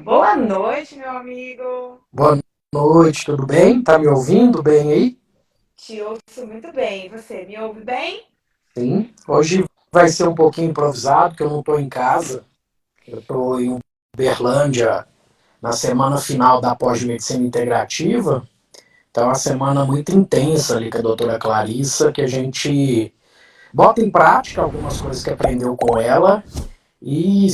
Boa noite, meu amigo. Boa noite, tudo bem? Tá me ouvindo bem aí? Te ouço muito bem. E você me ouve bem? Sim. Hoje vai ser um pouquinho improvisado, porque eu não estou em casa. Eu estou em Uberlândia na semana final da pós-medicina integrativa. Então é uma semana muito intensa ali com a doutora Clarissa, que a gente bota em prática algumas coisas que aprendeu com ela. E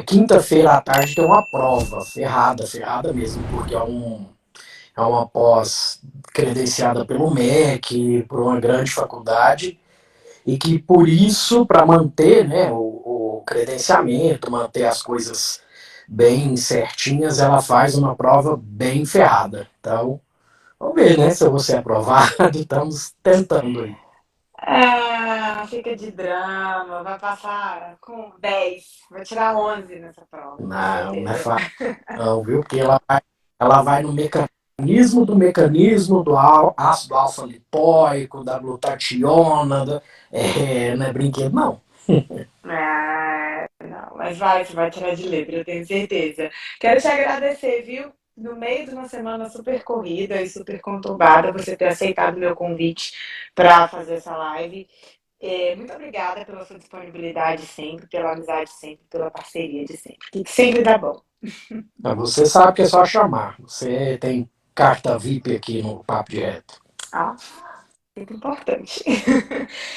quinta-feira à tarde tem uma prova, ferrada, ferrada mesmo, porque é uma pós credenciada pelo MEC, por uma grande faculdade, e que por isso, para manter, né, o credenciamento, manter as coisas bem certinhas, ela faz uma prova bem ferrada. Então, vamos ver, né, se eu vou ser aprovado, estamos tentando aí. Ah, fica de drama. Vai passar com 10. Vai tirar 11 nessa prova, com Não, não é certeza. fácil, não, viu? Porque ela vai no mecanismo do ácido alfa-lipoico, da glutationa, não é brinquedo, não. Ah, não, mas você vai tirar de letra, eu tenho certeza. Quero te agradecer, viu? No meio de uma semana super corrida e super conturbada, você ter aceitado o meu convite para fazer essa live. Muito obrigada pela sua disponibilidade sempre, pela amizade sempre, pela parceria de sempre. Que sempre dá bom. Mas você sabe que é só chamar. Você tem carta VIP aqui no Papo Direto. Ah, muito importante.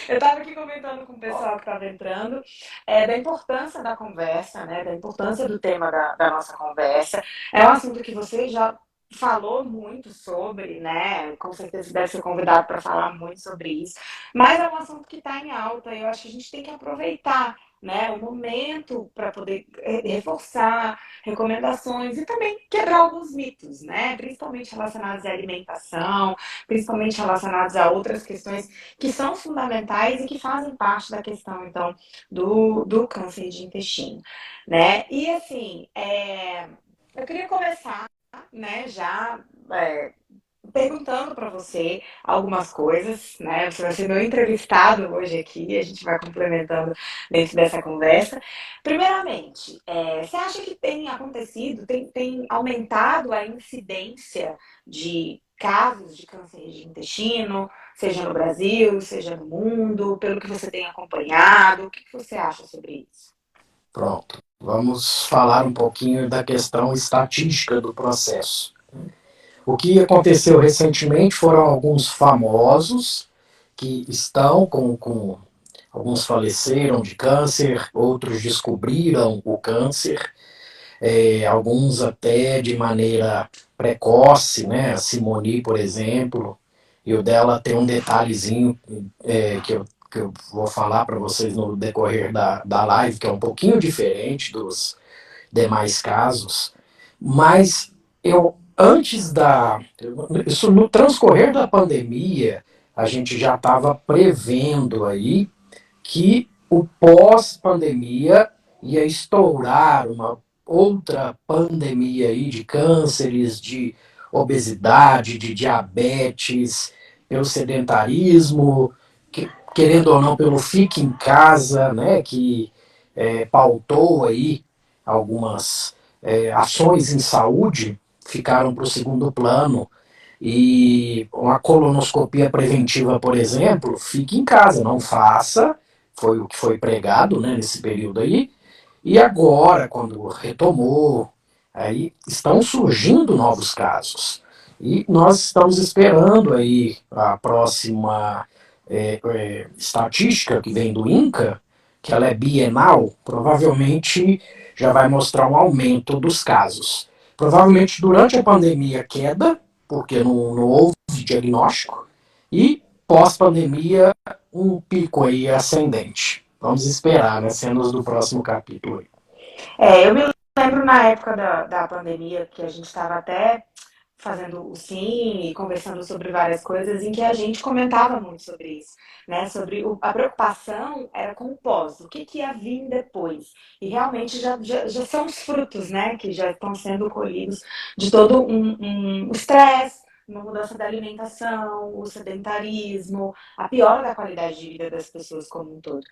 Eu estava aqui comentando com o pessoal que estava entrando, da importância da conversa, né, da importância do tema da nossa conversa. É um assunto que você já falou muito sobre, né? Com certeza deve ser convidado para falar muito sobre isso, mas é um assunto que está em alta e eu acho que a gente tem que aproveitar, né, o momento para poder reforçar recomendações e também quebrar alguns mitos, né? Principalmente relacionados à alimentação, principalmente relacionados a outras questões que são fundamentais e que fazem parte da questão, então, do câncer de intestino, né? E, assim, eu queria começar, né, já perguntando para você algumas coisas, né? Você vai ser meu entrevistado hoje aqui, a gente vai complementando dentro dessa conversa. Primeiramente, você acha que tem acontecido, tem aumentado a incidência de casos de câncer de intestino, seja no Brasil, seja no mundo, pelo que você tem acompanhado? O que você acha sobre isso? Pronto. Vamos falar um pouquinho da questão estatística do processo. O que aconteceu recentemente foram alguns famosos que estão com alguns faleceram de câncer, outros descobriram o câncer, alguns até de maneira precoce, né? A Simone, por exemplo, e o dela tem um detalhezinho que eu vou falar para vocês no decorrer da live, que é um pouquinho diferente dos demais casos, mas eu antes da isso no transcorrer da pandemia a gente já estava prevendo aí que o pós-pandemia ia estourar uma outra pandemia aí de cânceres, de obesidade, de diabetes, pelo sedentarismo, querendo ou não, pelo fique em casa, né, que pautou aí algumas ações em saúde, ficaram para o segundo plano. E uma colonoscopia preventiva, por exemplo, fique em casa, não faça, foi o que foi pregado, né, nesse período aí. E agora, quando retomou, aí estão surgindo novos casos. E nós estamos esperando aí a próxima estatística que vem do INCA, que ela é bienal, provavelmente já vai mostrar um aumento dos casos. Provavelmente durante a pandemia queda, porque não houve diagnóstico, e pós-pandemia um pico aí ascendente. Vamos esperar, né, cenas do próximo capítulo. Eu me lembro na época da pandemia que a gente estava até fazendo o sim e conversando sobre várias coisas em que a gente comentava muito sobre isso, né? Sobre a preocupação era com o pós, o que ia vir depois. E realmente já são os frutos, né? Que já estão sendo colhidos de todo um estresse, uma mudança da alimentação, o sedentarismo, a piora da qualidade de vida das pessoas como um todo.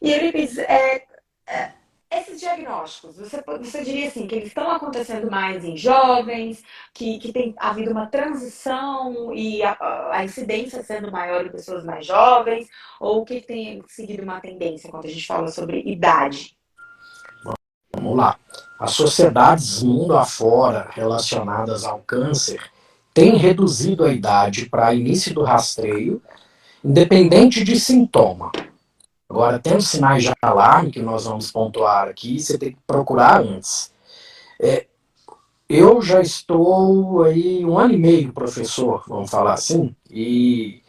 E ele esses diagnósticos, você diria assim, que eles estão acontecendo mais em jovens, que tem havido uma transição e a incidência sendo maior em pessoas mais jovens, ou que tem seguido uma tendência quando a gente fala sobre idade? Vamos lá. As sociedades mundo afora relacionadas ao câncer têm reduzido a idade para início do rastreio, independente de sintoma. Agora, tem os sinais de alarme que nós vamos pontuar aqui, você tem que procurar antes. Eu já estou aí 1 ano e meio professor, vamos falar assim, e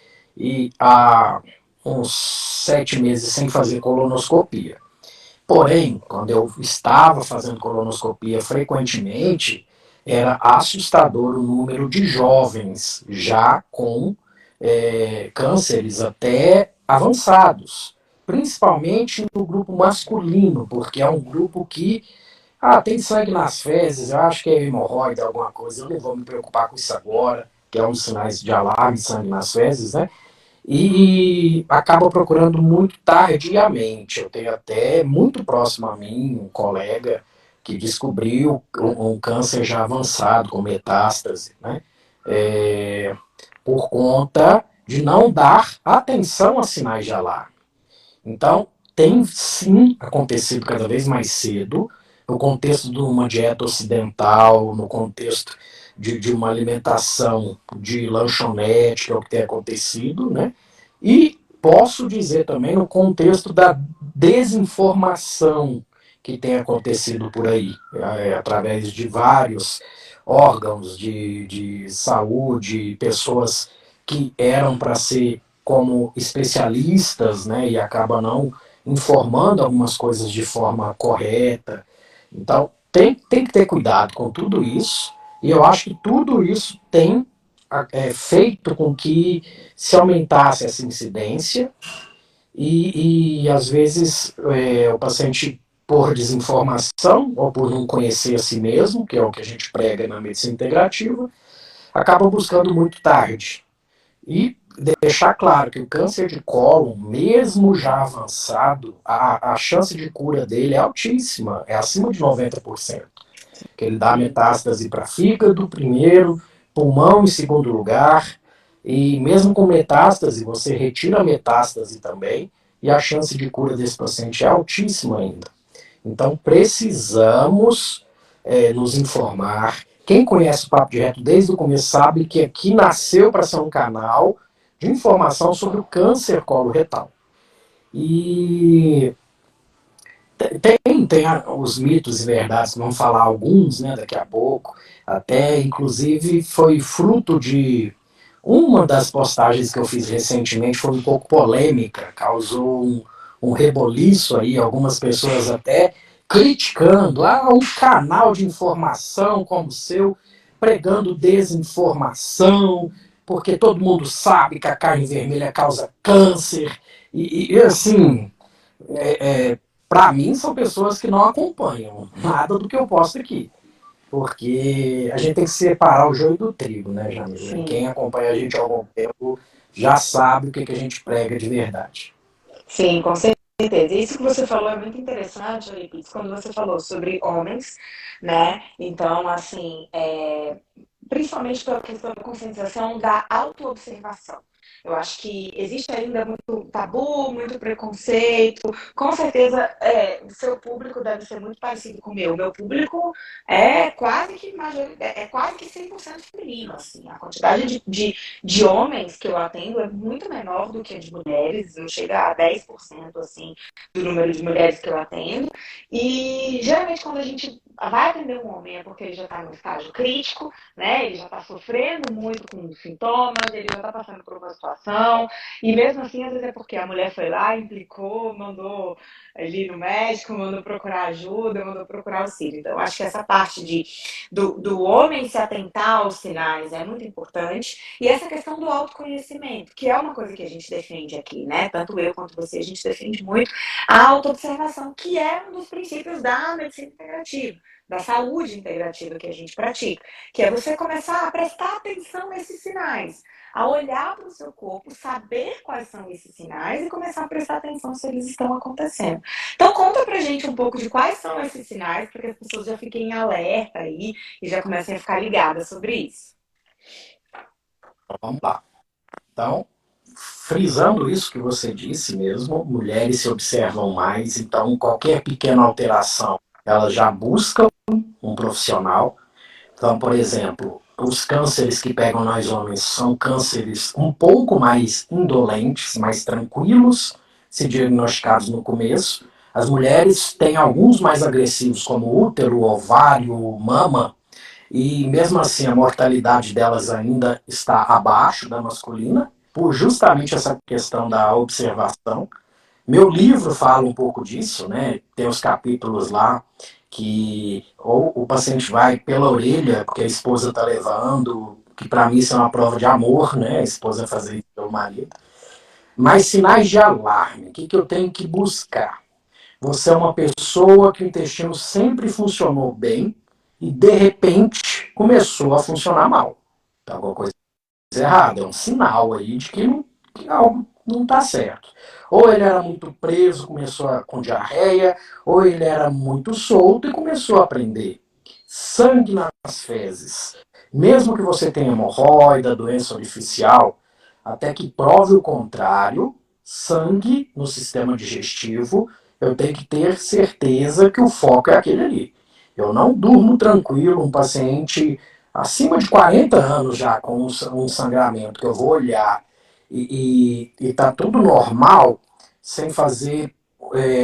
há uns 7 meses sem fazer colonoscopia. Porém, quando eu estava fazendo colonoscopia frequentemente, era assustador o número de jovens já com cânceres até avançados, principalmente no grupo masculino, porque é um grupo que tem sangue nas fezes, eu acho que é hemorroida, alguma coisa, eu não vou me preocupar com isso agora, que é um sinais de alarme, sangue nas fezes, né? E acaba procurando muito tardiamente. Eu tenho até muito próximo a mim um colega que descobriu um câncer já avançado, com metástase, né? É, por conta de não dar atenção a sinais de alarme. Então, tem sim acontecido cada vez mais cedo, no contexto de uma dieta ocidental, no contexto de uma alimentação de lanchonete, que é o que tem acontecido, né? E posso dizer também no contexto da desinformação que tem acontecido por aí, através de vários órgãos de saúde, pessoas que eram para ser como especialistas, né, e acaba não informando algumas coisas de forma correta. Então, tem que ter cuidado com tudo isso, e eu acho que tudo isso tem feito com que se aumentasse essa incidência e às vezes o paciente, por desinformação ou por não conhecer a si mesmo, que é o que a gente prega na medicina integrativa, acaba buscando muito tarde. E deixar claro que o câncer de cólon, mesmo já avançado, a chance de cura dele é altíssima, é acima de 90%. Que ele dá Sim. metástase para fígado primeiro, pulmão em segundo lugar, e mesmo com metástase, você retira a metástase também, e a chance de cura desse paciente é altíssima ainda. Então precisamos nos informar. Quem conhece o Papo de Reto desde o começo sabe que aqui nasceu para ser um canal de informação sobre o câncer coloretal. E tem os mitos e verdades, vamos falar alguns, né, daqui a pouco. Até, inclusive, foi fruto de uma das postagens que eu fiz recentemente, foi um pouco polêmica, causou um reboliço aí, algumas pessoas até criticando, um canal de informação como o seu, pregando desinformação, porque todo mundo sabe que a carne vermelha causa câncer, e assim, para mim, são pessoas que não acompanham nada do que eu posto aqui. Porque a gente tem que separar o joio do trigo, né, Jamila? E quem Sim. acompanha a gente há algum tempo já sabe o que a gente prega de verdade. Sim, com certeza. Isso que você falou é muito interessante, Olimpíades, quando você falou sobre homens, né? Então, assim, principalmente pela questão da conscientização da autoobservação. Eu acho que existe ainda muito tabu, muito preconceito. Com certeza, o seu público deve ser muito parecido com o meu. O meu público é quase que 100% feminino. Assim. A quantidade de homens que eu atendo é muito menor do que a de mulheres. Não chega a 10% assim, do número de mulheres que eu atendo. E geralmente, quando a gente vai atender um homem, é porque ele já está no estágio crítico, né? Ele já está sofrendo muito com os sintomas, ele já está passando por uma situação, e mesmo assim, às vezes é porque a mulher foi lá, implicou, mandou ele ir no médico, mandou procurar ajuda, mandou procurar auxílio. Então, acho que essa parte do homem se atentar aos sinais é muito importante, e essa questão do autoconhecimento, que é uma coisa que a gente defende aqui, né? Tanto eu quanto você, a gente defende muito a autoobservação, que é um dos princípios da medicina integrativa. da saúde integrativa que a gente pratica, que é você começar a prestar atenção nesses sinais, a olhar para o seu corpo, saber quais são esses sinais e começar a prestar atenção se eles estão acontecendo. Então conta pra gente um pouco de quais são esses sinais, para que as pessoas já fiquem em alerta aí e já comecem a ficar ligadas sobre isso. Vamos lá. Então, frisando isso que você disse mesmo, mulheres se observam mais, então qualquer pequena alteração, elas já buscam um profissional. Então, por exemplo, os cânceres que pegam nós homens são cânceres um pouco mais indolentes, mais tranquilos, se diagnosticados no começo. As mulheres têm alguns mais agressivos, como útero, ovário, mama, e mesmo assim a mortalidade delas ainda está abaixo da masculina, por justamente essa questão da observação. Meu livro fala um pouco disso, né? Tem os capítulos lá que ou o paciente vai pela orelha, porque a esposa está levando, que para mim isso é uma prova de amor, né? A esposa fazer isso pelo marido. Mas sinais de alarme, o que eu tenho que buscar? Você é uma pessoa que o intestino sempre funcionou bem e de repente começou a funcionar mal. Então, alguma coisa errada, é um sinal aí de que algo não está certo. Ou ele era muito preso, com diarreia, ou ele era muito solto e começou a prender. Sangue nas fezes. Mesmo que você tenha hemorroida, doença artificial, até que prove o contrário, sangue no sistema digestivo, eu tenho que ter certeza que o foco é aquele ali. Eu não durmo tranquilo, um paciente acima de 40 anos já com um sangramento que eu vou olhar e tá tudo normal, sem fazer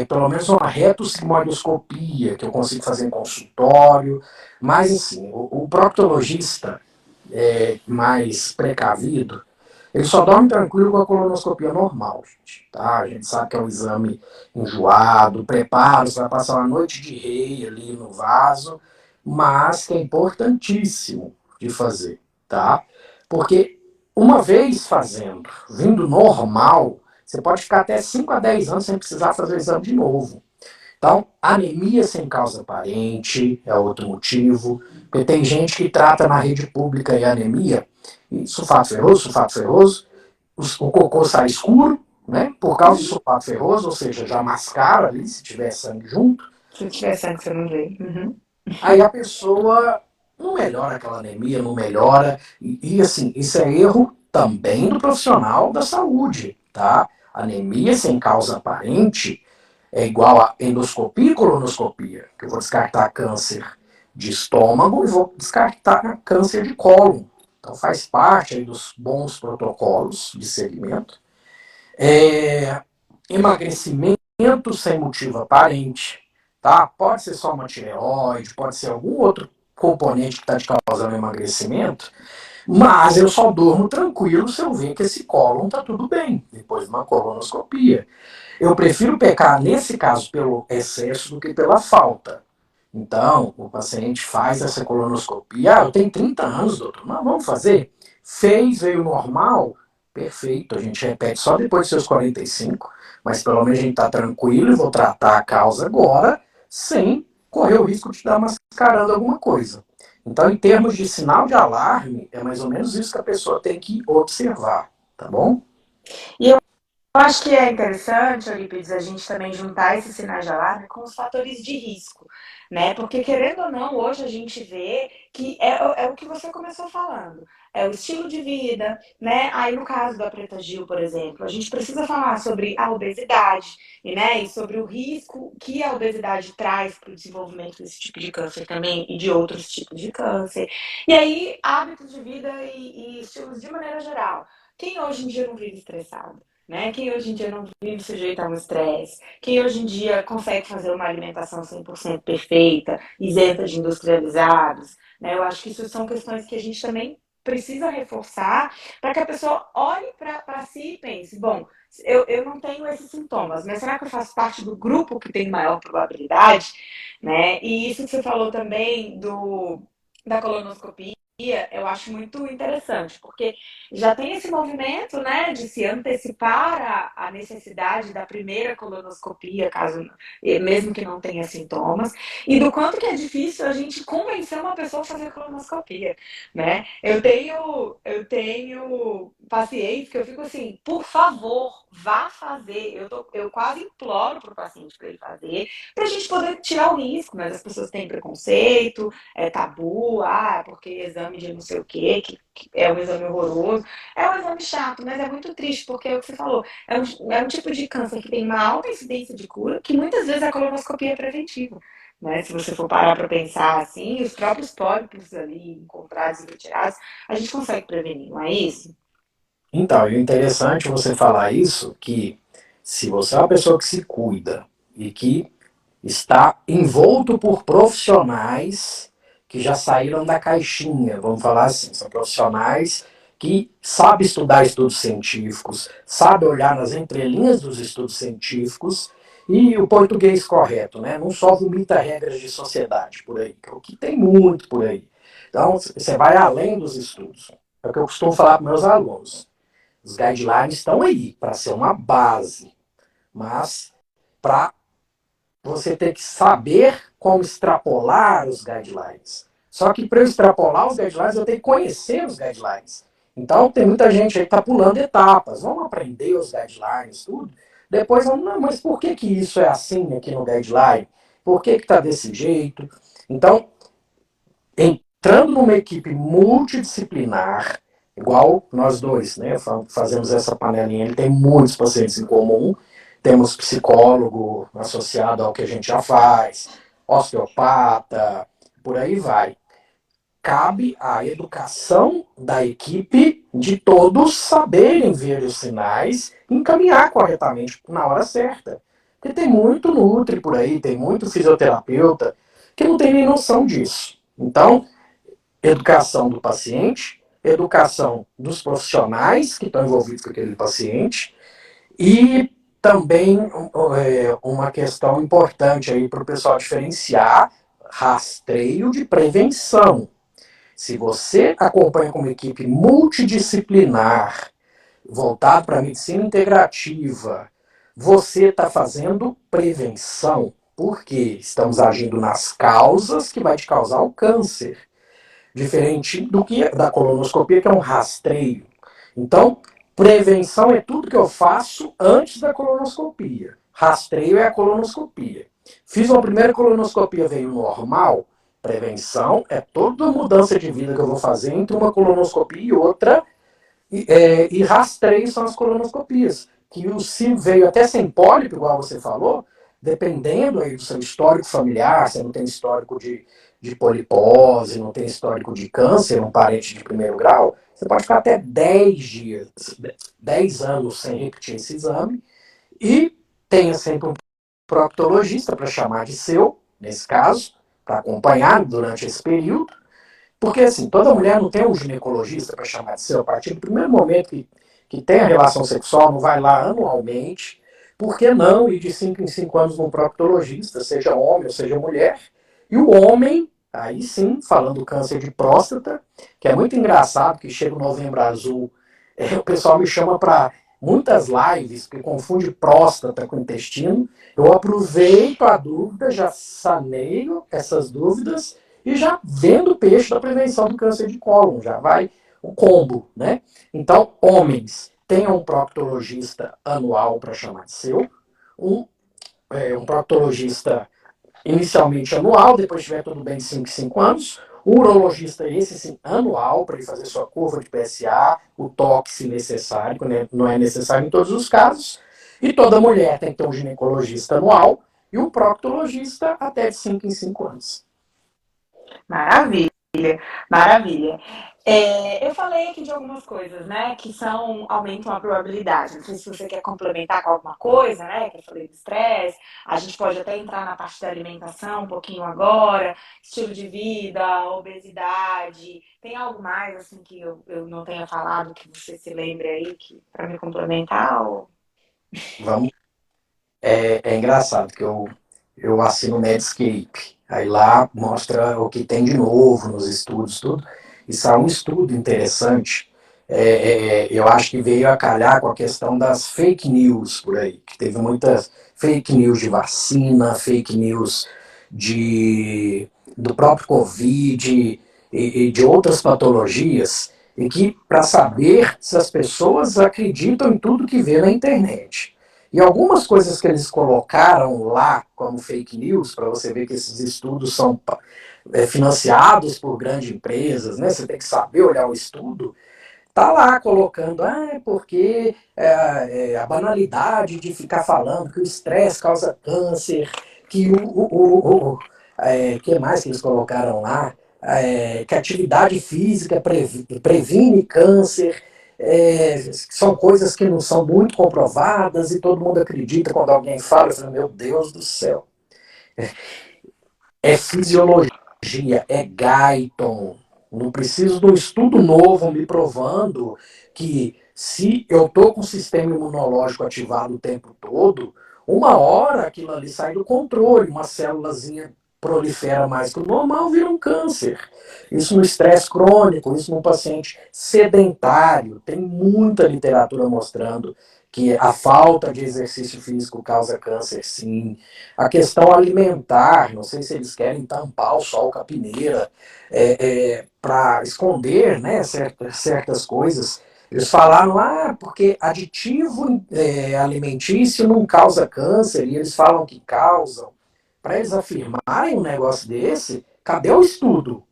pelo menos uma retossigmoidoscopia, que eu consigo fazer em consultório. Mas assim, o proctologista mais precavido, ele só dorme tranquilo com a colonoscopia normal, gente. Tá? A gente sabe que é um exame enjoado, preparo, você vai passar uma noite de rei ali no vaso, mas que é importantíssimo de fazer, tá? Porque uma vez fazendo, vindo normal, você pode ficar até 5 a 10 anos sem precisar fazer o exame de novo. Então, anemia sem causa aparente é outro motivo, porque tem gente que trata na rede pública e anemia, e sulfato ferroso, o cocô sai escuro, né, por causa do sulfato ferroso, ou seja, já mascara ali, se tiver sangue junto. Se tiver sangue, você não vê. Uhum. Aí a pessoa não melhora aquela anemia, não melhora. Assim, isso é erro também do profissional da saúde, tá? Anemia sem causa aparente é igual a endoscopia e colonoscopia, que eu vou descartar câncer de estômago e vou descartar câncer de cólon. Então faz parte aí dos bons protocolos de segmento. Emagrecimento sem motivo aparente, tá? Pode ser só uma tireoide, pode ser algum outro componente que está te causando emagrecimento, mas eu só durmo tranquilo se eu ver que esse cólon está tudo bem, depois de uma colonoscopia. Eu prefiro pecar, nesse caso, pelo excesso do que pela falta. Então, o paciente faz essa colonoscopia. Ah, eu tenho 30 anos, doutor. Não, vamos fazer? Fez, veio normal? Perfeito. A gente repete só depois dos seus 45, mas pelo menos a gente está tranquilo e vou tratar a causa agora, sem correr o risco de estar mascarando alguma coisa. Então, em termos de sinal de alarme, é mais ou menos isso que a pessoa tem que observar, tá bom? E eu acho que é interessante, Eurípides, a gente também juntar esses sinais de alarme com os fatores de risco, né? Porque, querendo ou não, hoje a gente vê que é o que você começou falando. É o estilo de vida, né? Aí, no caso da Preta Gil, por exemplo, a gente precisa falar sobre a obesidade, e sobre o risco que a obesidade traz para o desenvolvimento desse tipo de câncer também e de outros tipos de câncer. E aí, hábitos de vida e estilos de maneira geral. Quem hoje em dia não vive estressado? Né? Quem hoje em dia não vive sujeito a um estresse, quem hoje em dia consegue fazer uma alimentação 100% perfeita, isenta de industrializados, né? Eu acho que isso são questões que a gente também precisa reforçar para que a pessoa olhe para si e pense, bom, eu não tenho esses sintomas, mas será que eu faço parte do grupo que tem maior probabilidade? Né? E isso que você falou também da colonoscopia, eu acho muito interessante, porque já tem esse movimento, né, de se antecipar a necessidade da primeira colonoscopia, caso mesmo que não tenha sintomas, e do quanto que é difícil a gente convencer uma pessoa a fazer colonoscopia, né? Eu tenho pacientes que eu fico assim, por favor, vá fazer. Eu quase imploro para o paciente para ele fazer, para a gente poder tirar o risco, mas as pessoas têm preconceito, é tabu, porque exame de não sei o quê, que é um exame horroroso. É um exame chato, mas é muito triste, porque é o que você falou, é um tipo de câncer que tem uma alta incidência de cura, que muitas vezes a colonoscopia é preventiva. Né? Se você for parar para pensar assim, os próprios pólipos ali encontrados e retirados, a gente consegue prevenir, não é isso? Então, e o interessante você falar isso, que se você é uma pessoa que se cuida e que está envolto por profissionais que já saíram da caixinha, vamos falar assim, são profissionais que sabem estudar estudos científicos, sabem olhar nas entrelinhas dos estudos científicos e o português correto, né? Não só vomita regras de sociedade por aí, que é o que tem muito por aí. Então, você vai além dos estudos. É o que eu costumo falar para meus alunos. Os guidelines estão aí para ser uma base, mas para você ter que saber como extrapolar os guidelines. Só que para eu extrapolar os guidelines, eu tenho que conhecer os guidelines. Então, tem muita gente aí que está pulando etapas. Vamos aprender os guidelines, tudo. Depois, vamos, não, mas por que, que isso é assim aqui no guideline? Por que está desse jeito? Então, entrando numa equipe multidisciplinar, igual nós dois, né? Fazemos essa panelinha, ele tem muitos pacientes em comum. Temos psicólogo associado ao que a gente já faz, osteopata, por aí vai. Cabe à educação da equipe de todos saberem ver os sinais e encaminhar corretamente na hora certa. Porque tem muito nutri por aí, tem muito fisioterapeuta que não tem nem noção disso. Então, educação do paciente, educação dos profissionais que estão envolvidos com aquele paciente e também uma questão importante aí para o pessoal diferenciar rastreio de prevenção. Se você acompanha com uma equipe multidisciplinar, voltado para a medicina integrativa, você está fazendo prevenção, porque estamos agindo nas causas que vai te causar o câncer. Diferente do que da colonoscopia, que é um rastreio. Então, prevenção é tudo que eu faço antes da colonoscopia. Rastreio é a colonoscopia. Fiz uma primeira colonoscopia, veio normal. Prevenção é toda mudança de vida que eu vou fazer entre uma colonoscopia e outra. E rastreio são as colonoscopias. Que se veio até sem pólipo, igual você falou, dependendo aí do seu histórico familiar, você não tem histórico de polipose, não tem histórico de câncer, um parente de primeiro grau, você pode ficar até 10 dias, 10 anos sem repetir esse exame e tenha sempre um proctologista para chamar de seu, nesse caso, para acompanhar durante esse período, porque assim, toda mulher não tem um ginecologista para chamar de seu, a partir do primeiro momento que tem a relação sexual, não vai lá anualmente, por que não ir de 5 em 5 anos num proctologista, seja homem ou seja mulher, e o homem, aí sim, falando do câncer de próstata, que é muito engraçado, que chega o Novembro Azul, o pessoal me chama para muitas lives, que confunde próstata com intestino, eu aproveito a dúvida, já saneio essas dúvidas, e já vendo o peixe da prevenção do câncer de cólon, já vai o combo, né? Então, homens, tenham um proctologista anual para chamar de seu, um proctologista inicialmente anual, depois tiver tudo bem de 5 em 5 anos, um urologista, esse sim, anual, para ele fazer sua curva de PSA, o toque se necessário, né? Não é necessário em todos os casos, e toda mulher tem que ter um ginecologista anual e um proctologista até de 5 em 5 anos. Maravilha, maravilha. Eu falei aqui de algumas coisas, né, que aumentam a probabilidade. Não sei se você quer complementar com alguma coisa, né, que eu falei do estresse. A gente pode até entrar na parte da alimentação um pouquinho agora, estilo de vida, obesidade. Tem algo mais, assim, que eu não tenha falado, que você se lembre aí, para me complementar? Ou... Vamos é engraçado que eu assino o Medscape. Aí lá mostra o que tem de novo nos estudos, tudo. Isso é um estudo interessante. Eu acho que veio a calhar com a questão das fake news por aí, que teve muitas fake news de vacina, fake news de, do próprio Covid e de outras patologias, e que para saber se as pessoas acreditam em tudo que vê na internet. E algumas coisas que eles colocaram lá como fake news, para você ver que esses estudos são financiados por grandes empresas, né? Você tem que saber olhar o estudo. Tá lá colocando, porque a banalidade de ficar falando que o estresse causa câncer, que que mais que eles colocaram lá? Que a atividade física previne câncer. São coisas que não são muito comprovadas e todo mundo acredita quando alguém fala, eu falo, meu Deus do céu. É fisiologia, é Guyton. Não preciso de um estudo novo me provando que se eu estou com o sistema imunológico ativado o tempo todo, uma hora aquilo ali sai do controle, uma célulazinha prolifera mais que o normal, vira um câncer. Isso no estresse crônico, isso num paciente sedentário. Tem muita literatura mostrando que a falta de exercício físico causa câncer, sim. A questão alimentar, não sei se eles querem tampar o sol com a peneira para esconder, né, certas coisas. Eles falaram, porque aditivo alimentício não causa câncer, e eles falam que causam. Para eles afirmarem um negócio desse, cadê o estudo?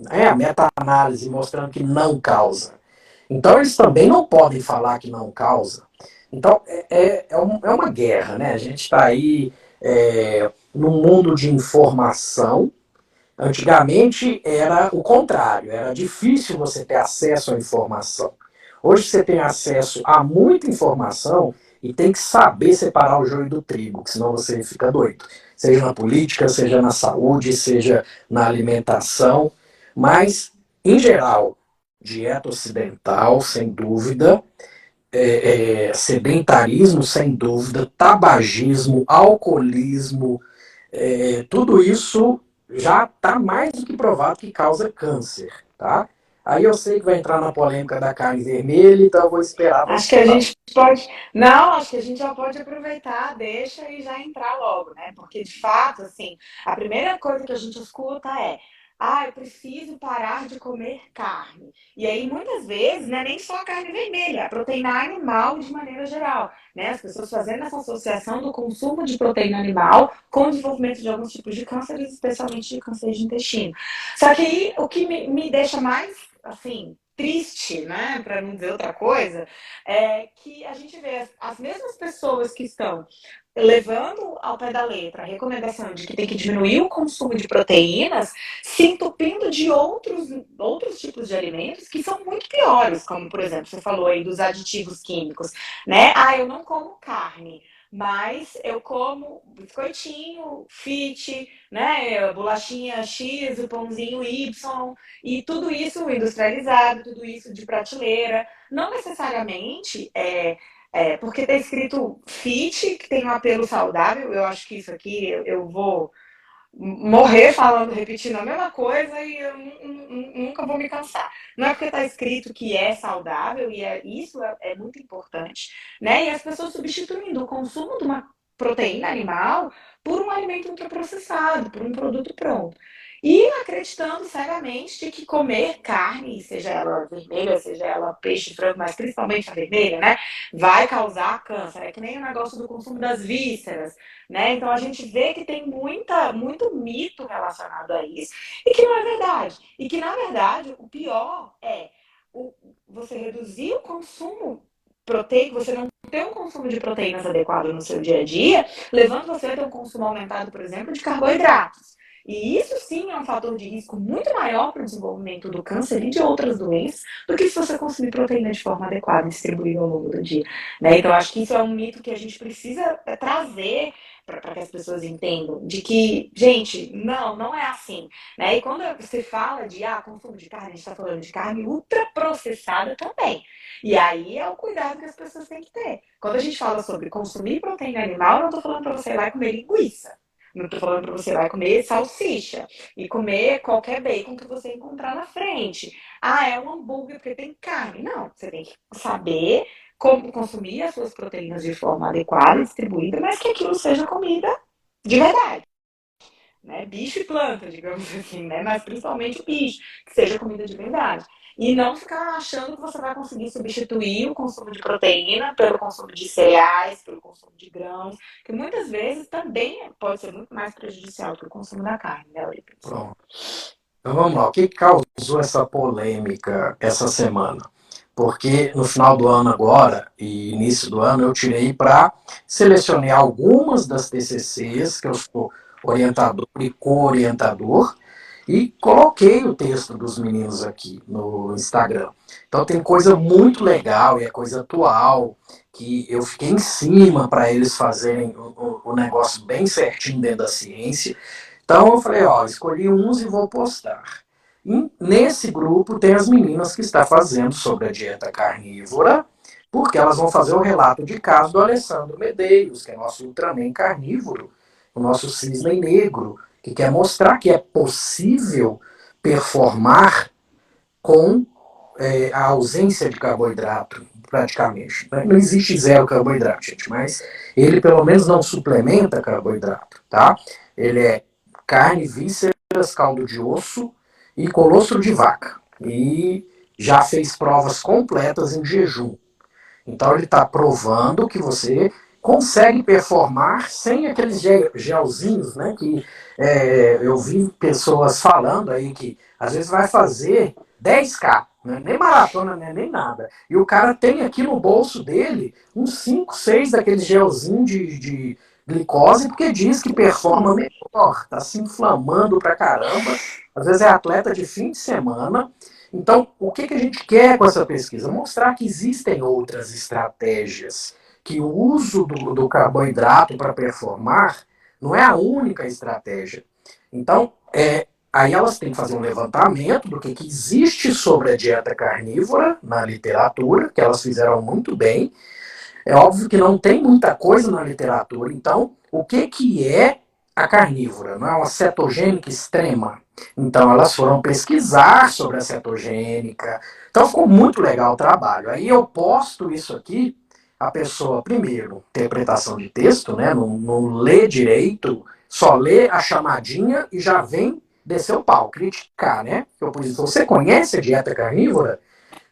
A meta-análise mostrando que não causa. Então eles também não podem falar que não causa. Então é uma guerra, né? A gente está aí num mundo de informação. Antigamente era o contrário, era difícil você ter acesso à informação. Hoje você tem acesso a muita informação e tem que saber separar o joio do trigo, senão você fica doido. Seja na política, seja na saúde, seja na alimentação. Mas, em geral, dieta ocidental, sem dúvida, sedentarismo, sem dúvida, tabagismo, alcoolismo, tudo isso já está mais do que provado que causa câncer, tá? Aí eu sei que vai entrar na polêmica da carne vermelha, então eu vou esperar Acho que você a falar. gente pode. Não, acho que a gente já pode aproveitar, deixa e já entrar logo, né? Porque, de fato, assim, a primeira coisa que a gente escuta é: eu preciso parar de comer carne. E aí, muitas vezes, não é nem só a carne vermelha, a proteína animal de maneira geral, né? As pessoas fazendo essa associação do consumo de proteína animal com o desenvolvimento de alguns tipos de cânceres, especialmente de câncer de intestino. Só que aí, o que me deixa mais, assim, triste, né, para não dizer outra coisa, que a gente vê as mesmas pessoas que estão levando ao pé da letra a recomendação de que tem que diminuir o consumo de proteínas, se entupindo de outros tipos de alimentos que são muito piores, como, por exemplo, você falou aí dos aditivos químicos, né? Eu não como carne, mas eu como biscoitinho, fit, né? Bolachinha X, o pãozinho Y, e tudo isso industrializado, tudo isso de prateleira. Não necessariamente porque está escrito fit, que tem um apelo saudável. Eu acho que isso aqui eu vou morrer falando, repetindo a mesma coisa e eu nunca vou me cansar. Não é porque está escrito que é saudável, e isso é muito importante, né? E as pessoas substituindo o consumo de uma proteína animal por um alimento ultraprocessado, por um produto pronto. E acreditando cegamente de que comer carne, seja ela vermelha, seja ela peixe, frango, mas principalmente a vermelha, né, vai causar câncer. É que nem o negócio do consumo das vísceras, né? Então a gente vê que tem muito mito relacionado a isso e que não é verdade. E que, na verdade, o pior é você reduzir o consumo proteico, você não ter um consumo de proteínas adequado no seu dia a dia, levando você a ter um consumo aumentado, por exemplo, de carboidratos. E isso sim é um fator de risco muito maior para o desenvolvimento do câncer e de outras doenças do que se você consumir proteína de forma adequada e distribuída ao longo do dia. Né? Então, acho que isso é um mito que a gente precisa trazer para que as pessoas entendam de que, gente, não é assim. Né? E quando você fala de consumo de carne, a gente está falando de carne ultraprocessada também. E aí é o cuidado que as pessoas têm que ter. Quando a gente fala sobre consumir proteína animal, eu não estou falando para você ir lá e comer linguiça. Não estou falando para você vai comer salsicha e comer qualquer bacon que você encontrar na frente. Ah, é um hambúrguer porque tem carne. Não, você tem que saber como consumir as suas proteínas de forma adequada, distribuída, mas que aquilo seja comida de verdade. Né? Bicho e planta, digamos assim, né? Mas principalmente o bicho, que seja comida de verdade. E não ficar achando que você vai conseguir substituir o consumo de proteína pelo consumo de cereais, pelo consumo de grãos, que muitas vezes também pode ser muito mais prejudicial que o consumo da carne, né, Eurípides? Pronto. Então vamos lá. O que causou essa polêmica essa semana? Porque no final do ano agora e início do ano eu tirei para selecionar algumas das TCCs, que eu sou orientador e co-orientador, e coloquei o texto dos meninos aqui no Instagram. Então tem coisa muito legal e é coisa atual, que eu fiquei em cima para eles fazerem o negócio bem certinho dentro da ciência. Então eu falei, ó, escolhi uns e vou postar. E nesse grupo tem as meninas que estão fazendo sobre a dieta carnívora, porque elas vão fazer o relato de caso do Alessandro Medeiros, que é nosso Ultraman carnívoro, o nosso cisne negro, que quer mostrar que é possível performar com a ausência de carboidrato, praticamente. Não existe zero carboidrato, gente, mas ele pelo menos não suplementa carboidrato, tá? Ele é carne, vísceras, caldo de osso e colostro de vaca. E já fez provas completas em jejum. Então ele está provando que você consegue performar sem aqueles gelzinhos, né? Que eu vi pessoas falando aí que às vezes vai fazer 10K, né, nem maratona, né, nem nada. E o cara tem aqui no bolso dele uns 5, 6 daqueles gelzinhos de glicose, porque diz que performa melhor, tá se inflamando pra caramba. Às vezes é atleta de fim de semana. Então, o que a gente quer com essa pesquisa? Mostrar que existem outras estratégias, que o uso do carboidrato para performar não é a única estratégia. Então, aí elas têm que fazer um levantamento do que existe sobre a dieta carnívora na literatura, que elas fizeram muito bem. É óbvio que não tem muita coisa na literatura, então, o que é a carnívora? Não é uma cetogênica extrema? Então, elas foram pesquisar sobre a cetogênica. Então, ficou muito legal o trabalho. Aí eu posto isso aqui, a pessoa, primeiro, interpretação de texto, né? Não lê direito, só lê a chamadinha e já vem descer o pau, criticar, né? Eu pus, você conhece a dieta carnívora?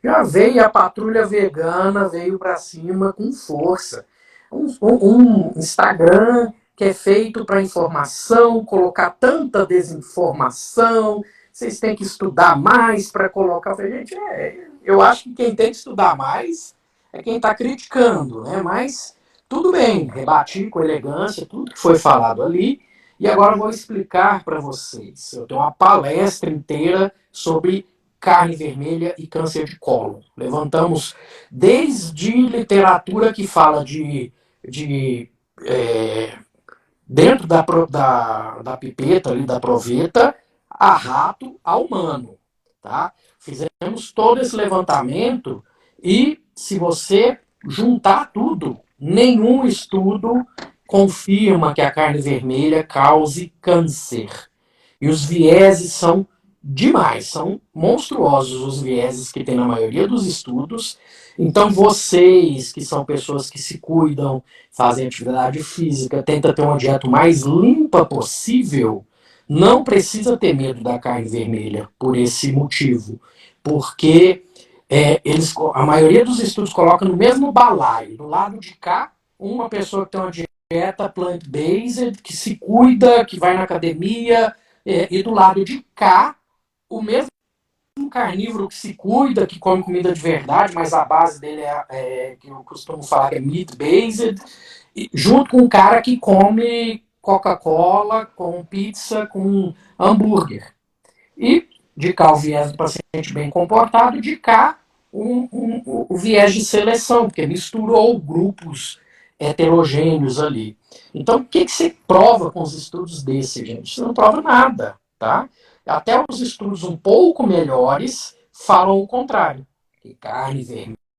Já veio a patrulha vegana, veio para cima com força. Um Instagram que é feito para informação, colocar tanta desinformação, vocês têm que estudar mais para colocar. Eu falei, gente, eu acho que quem tem que estudar mais é quem está criticando, né? Mas tudo bem, rebati com elegância tudo que foi falado ali. E agora eu vou explicar para vocês. Eu tenho uma palestra inteira sobre carne vermelha e câncer de cólon. Levantamos desde literatura que fala de dentro da pipeta ali, da proveta, a rato, a humano. Tá? Fizemos todo esse levantamento e se você juntar tudo, nenhum estudo confirma que a carne vermelha cause câncer. E os vieses são demais, são monstruosos os vieses que tem na maioria dos estudos. Então, vocês que são pessoas que se cuidam, fazem atividade física, tentam ter uma dieta mais limpa possível, não precisa ter medo da carne vermelha por esse motivo. Porque a maioria dos estudos coloca no mesmo balaio. Do lado de cá, uma pessoa que tem uma dieta plant-based, que se cuida, que vai na academia, e do lado de cá, o mesmo carnívoro que se cuida, que come comida de verdade, mas a base dele que eu costumo falar que é meat-based, junto com um cara que come Coca-Cola, com pizza, com hambúrguer. E de cá o viés do paciente bem comportado, de cá o viés de seleção, porque misturou grupos heterogêneos ali. Então, o que você prova com os estudos desses, gente? Você não prova nada, tá? Até os estudos um pouco melhores falam o contrário. Que carne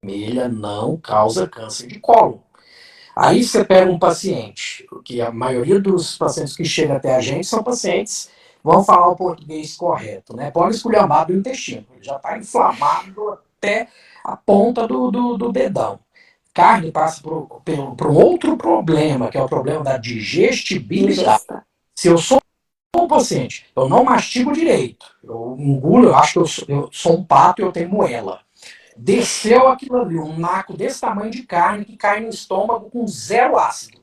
vermelha não causa câncer de cólon. Aí você pega um paciente, que a maioria dos pacientes que chegam até a gente são pacientes, vão falar o português correto, né? Poliesculhambado do intestino, ele já está inflamado até a ponta do dedão. Carne passa por um outro problema, que é o problema da digestibilidade. Digestão. Se eu sou um paciente, eu não mastigo direito, eu engulo, eu acho que eu sou um pato e eu tenho moela. Desceu aquilo ali, um naco desse tamanho de carne que cai no estômago com zero ácido,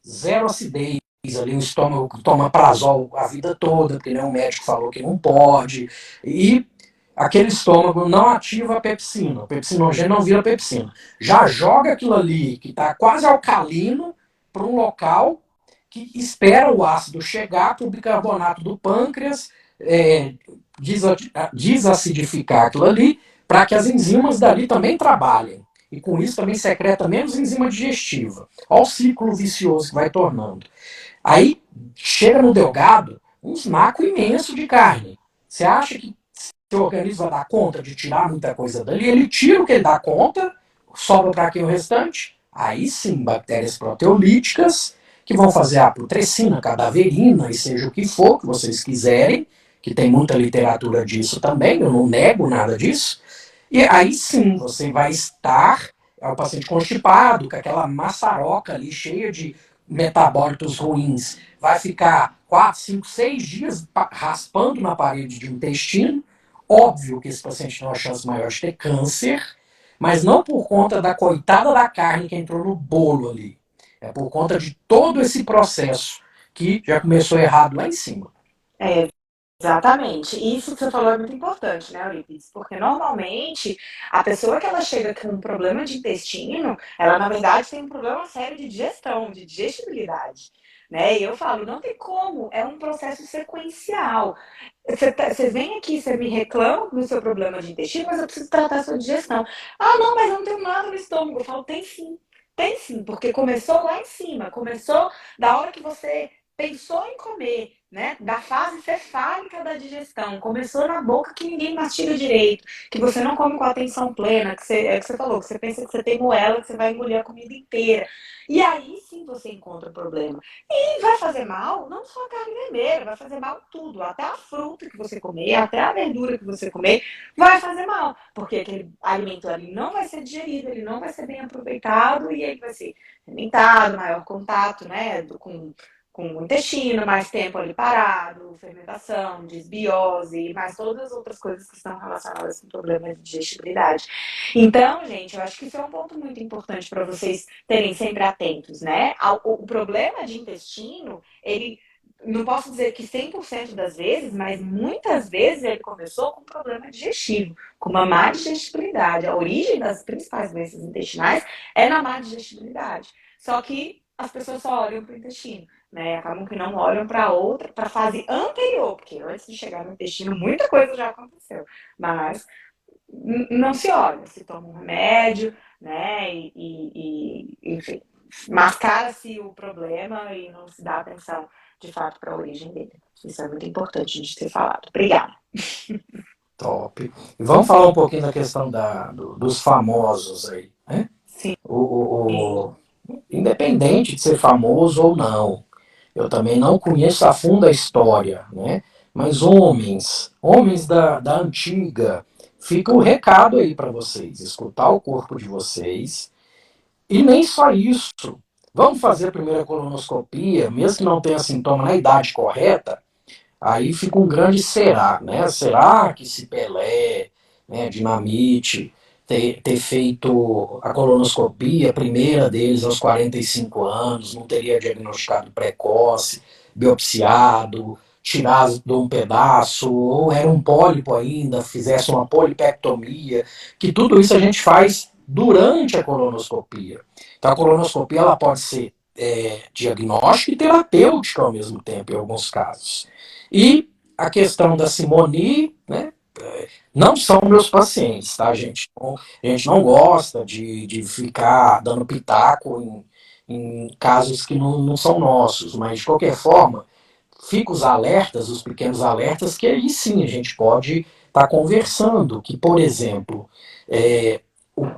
zero acidez ali, o estômago toma prazol a vida toda, porque nenhum médico falou que não pode, e aquele estômago não ativa a pepsina, o pepsinogênio não vira pepsina. Já joga aquilo ali, que está quase alcalino, para um local que espera o ácido chegar para o bicarbonato do pâncreas desacidificar aquilo ali, para que as enzimas dali também trabalhem. E com isso também secreta menos enzima digestiva. Olha o ciclo vicioso que vai tornando. Aí chega no delgado um naco imenso de carne. Você acha que seu organismo vai dar conta de tirar muita coisa dali? Ele tira o que ele dá conta, sobra para quem o restante? Aí sim, bactérias proteolíticas que vão fazer a putrescina, cadaverina e seja o que for que vocês quiserem, que tem muita literatura disso também, eu não nego nada disso. E aí sim, você vai estar, é o paciente constipado, com aquela maçaroca ali cheia de metabólitos ruins, vai ficar 4, 5, 6 dias raspando na parede de intestino. Óbvio que esse paciente tem uma chance maior de ter câncer, mas não por conta da coitada da carne que entrou no bolo ali. É por conta de todo esse processo que já começou errado lá em cima. É, exatamente. Isso que você falou é muito importante, né, Euripides? Porque normalmente a pessoa que ela chega com um problema de intestino, ela na verdade tem um problema sério de digestão, de digestibilidade. Né? E eu falo, não tem como, é um processo sequencial. Você vem aqui, você me reclama do seu problema de intestino, mas eu preciso tratar a sua digestão. Ah, não, mas eu não tenho nada no estômago. Eu falo, tem sim, porque começou lá em cima, começou da hora que você pensou em comer, né? Da fase cefálica da digestão. Começou na boca que ninguém mastiga direito, que você não come com atenção plena, que você, é o que você falou, que você pensa que você tem moela, que você vai engolir a comida inteira. E aí sim você encontra o problema. E vai fazer mal, não só a carne vermelha, vai fazer mal tudo, até a fruta que você comer, até a verdura que você comer, vai fazer mal, porque aquele alimento ali não vai ser digerido, ele não vai ser bem aproveitado e ele vai ser fermentado, maior contato, né, com o intestino, mais tempo ali parado, fermentação, desbiose, mais todas as outras coisas que estão relacionadas com problemas de digestibilidade. Então, gente, eu acho que isso é um ponto muito importante para vocês terem sempre atentos, né? O problema de intestino, ele não posso dizer que 100% das vezes, mas muitas vezes ele começou com problema digestivo, com uma má digestibilidade. A origem das principais doenças intestinais é na má digestibilidade. Só que as pessoas só olham para o intestino, né? Acabam que não olham para outra, para a fase anterior, porque antes de chegar no intestino muita coisa já aconteceu, mas não se olha, se toma um remédio, né? Enfim, mascara-se o problema e não se dá atenção de fato para a origem dele. Isso é muito importante de ser falado. Obrigada. Top. E vamos falar um pouquinho da questão dos famosos aí, né? Sim. Independente de ser famoso ou não, eu também não conheço a fundo a história, né? Mas homens da antiga, fica o recado aí para vocês, escutar o corpo de vocês. E nem só isso. Vamos fazer a primeira colonoscopia, mesmo que não tenha sintoma na idade correta, aí fica um grande será, né? Será que se Pelé, né, Dinamite, ter feito a colonoscopia, a primeira deles aos 45 anos, não teria diagnosticado precoce, biopsiado, tirado um pedaço, ou era um pólipo ainda, fizesse uma polipectomia, que tudo isso a gente faz durante a colonoscopia. Então a colonoscopia ela pode ser diagnóstica e terapêutica ao mesmo tempo, em alguns casos. E a questão da Simone, né? Não são meus pacientes, tá, gente? A gente não gosta de ficar dando pitaco em casos que não são nossos, mas de qualquer forma, fica os alertas, os pequenos alertas, que aí sim a gente pode estar conversando. Que, por exemplo,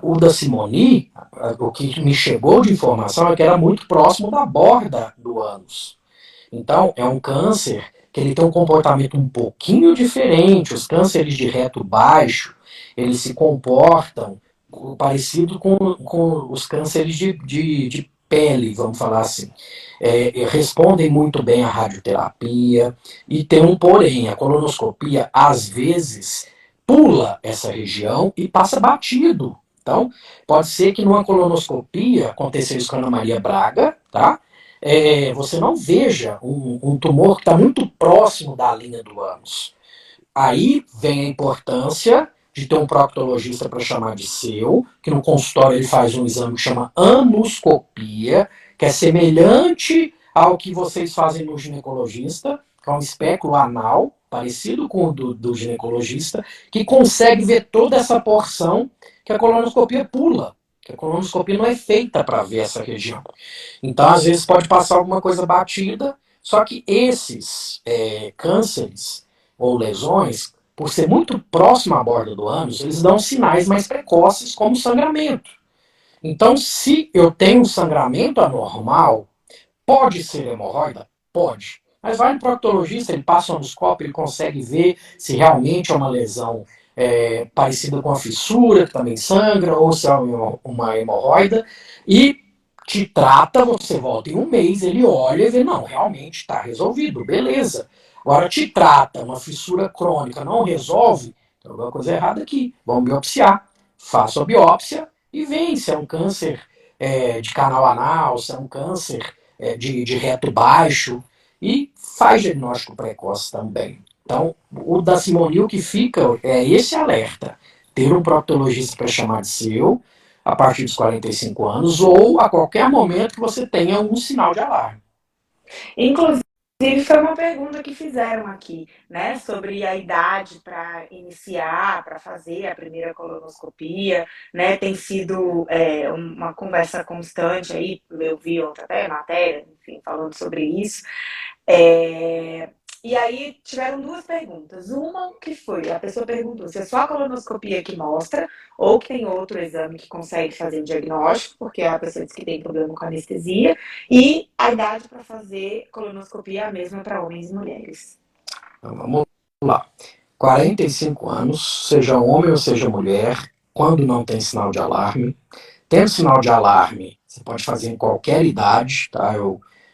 o da Simoni, o que me chegou de informação é que era muito próximo da borda do ânus. Então, é um câncer que ele tem um comportamento um pouquinho diferente. Os cânceres de reto baixo, eles se comportam parecido com os cânceres de pele, vamos falar assim. Respondem muito bem à radioterapia e tem um porém, a colonoscopia às vezes pula essa região e passa batido. Então, pode ser que numa colonoscopia, aconteceu isso com a Ana Maria Braga, tá? Você não veja um tumor que está muito próximo da linha do ânus. Aí vem a importância de ter um proctologista para chamar de seu, que no consultório ele faz um exame que chama anoscopia, que é semelhante ao que vocês fazem no ginecologista, que é um espéculo anal, parecido com o do ginecologista, que consegue ver toda essa porção que a colonoscopia pula. Que a colonoscopia não é feita para ver essa região. Então, às vezes, pode passar alguma coisa batida, só que esses cânceres ou lesões, por ser muito próximo à borda do ânus, eles dão sinais mais precoces, como sangramento. Então, se eu tenho um sangramento anormal, pode ser hemorroida? Pode. Mas vai no proctologista, ele passa o anoscópio, ele consegue ver se realmente é uma lesão parecida com a fissura, que também sangra, ou se é uma hemorroida, e te trata, você volta em um mês, ele olha e vê, não, realmente está resolvido, beleza. Agora te trata, uma fissura crônica não resolve, tem alguma coisa errada aqui, vamos biopsiar. Faça a biópsia e vê se é um câncer de canal anal, se é um câncer de reto baixo, e faz diagnóstico precoce também. Então, o da Simonil que fica é esse alerta. Ter um proctologista para chamar de seu, a partir dos 45 anos, ou a qualquer momento que você tenha um sinal de alarme. Inclusive, foi uma pergunta que fizeram aqui, né, sobre a idade para iniciar, para fazer a primeira colonoscopia, né, tem sido uma conversa constante aí, eu vi ontem até matéria, enfim, falando sobre isso. É, e aí tiveram duas perguntas. Uma que foi, a pessoa perguntou se é só a colonoscopia que mostra ou que tem outro exame que consegue fazer o diagnóstico, porque a pessoa disse que tem problema com anestesia, e a idade para fazer colonoscopia é a mesma para homens e mulheres. Então, vamos lá. 45 anos, seja homem ou seja mulher, quando não tem sinal de alarme. Tendo sinal de alarme, você pode fazer em qualquer idade, tá?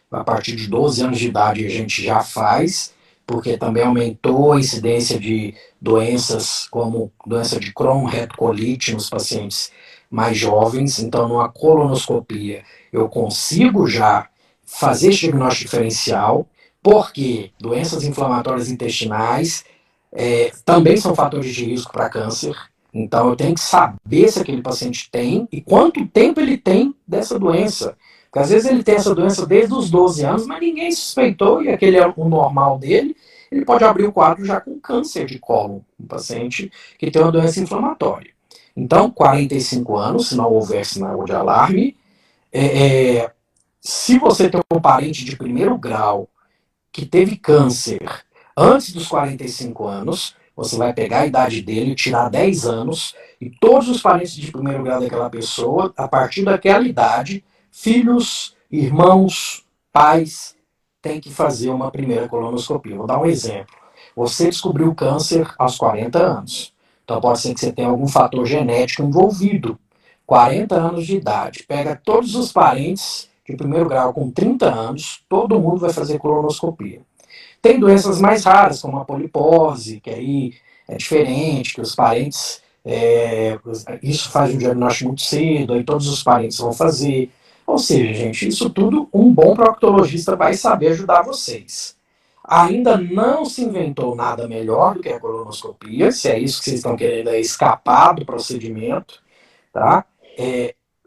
A partir de 12 anos de idade a gente já faz, porque também aumentou a incidência de doenças como doença de Crohn, retocolite nos pacientes mais jovens. Então, numa colonoscopia, eu consigo já fazer esse diagnóstico diferencial, porque doenças inflamatórias intestinais também são fatores de risco para câncer. Então eu tenho que saber se aquele paciente tem e quanto tempo ele tem dessa doença. Porque às vezes ele tem essa doença desde os 12 anos, mas ninguém suspeitou e aquele é o normal dele. Ele pode abrir o quadro já com câncer de cólon, um paciente que tem uma doença inflamatória. Então, 45 anos, se não houver sinal de alarme. Se você tem um parente de primeiro grau que teve câncer antes dos 45 anos, você vai pegar a idade dele, tirar 10 anos, e todos os parentes de primeiro grau daquela pessoa, a partir daquela idade, filhos, irmãos, pais, têm que fazer uma primeira colonoscopia. Vou dar um exemplo. Você descobriu câncer aos 40 anos. Então pode ser que você tenha algum fator genético envolvido. 40 anos de idade. Pega todos os parentes de primeiro grau com 30 anos, todo mundo vai fazer colonoscopia. Tem doenças mais raras, como a polipose, que aí é diferente, que os parentes. Isso faz um diagnóstico muito cedo, aí todos os parentes vão fazer. Ou seja, gente, isso tudo um bom proctologista vai saber ajudar vocês. Ainda não se inventou nada melhor do que a colonoscopia, se é isso que vocês estão querendo escapar do procedimento, tá?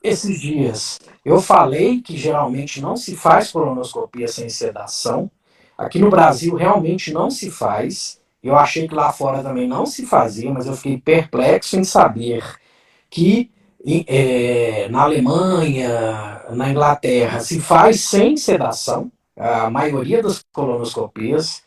Esses dias eu falei que geralmente não se faz colonoscopia sem sedação. Aqui no Brasil realmente não se faz. Eu achei que lá fora também não se fazia, mas eu fiquei perplexo em saber que na Alemanha, na Inglaterra, se faz sem sedação. A maioria das colonoscopias.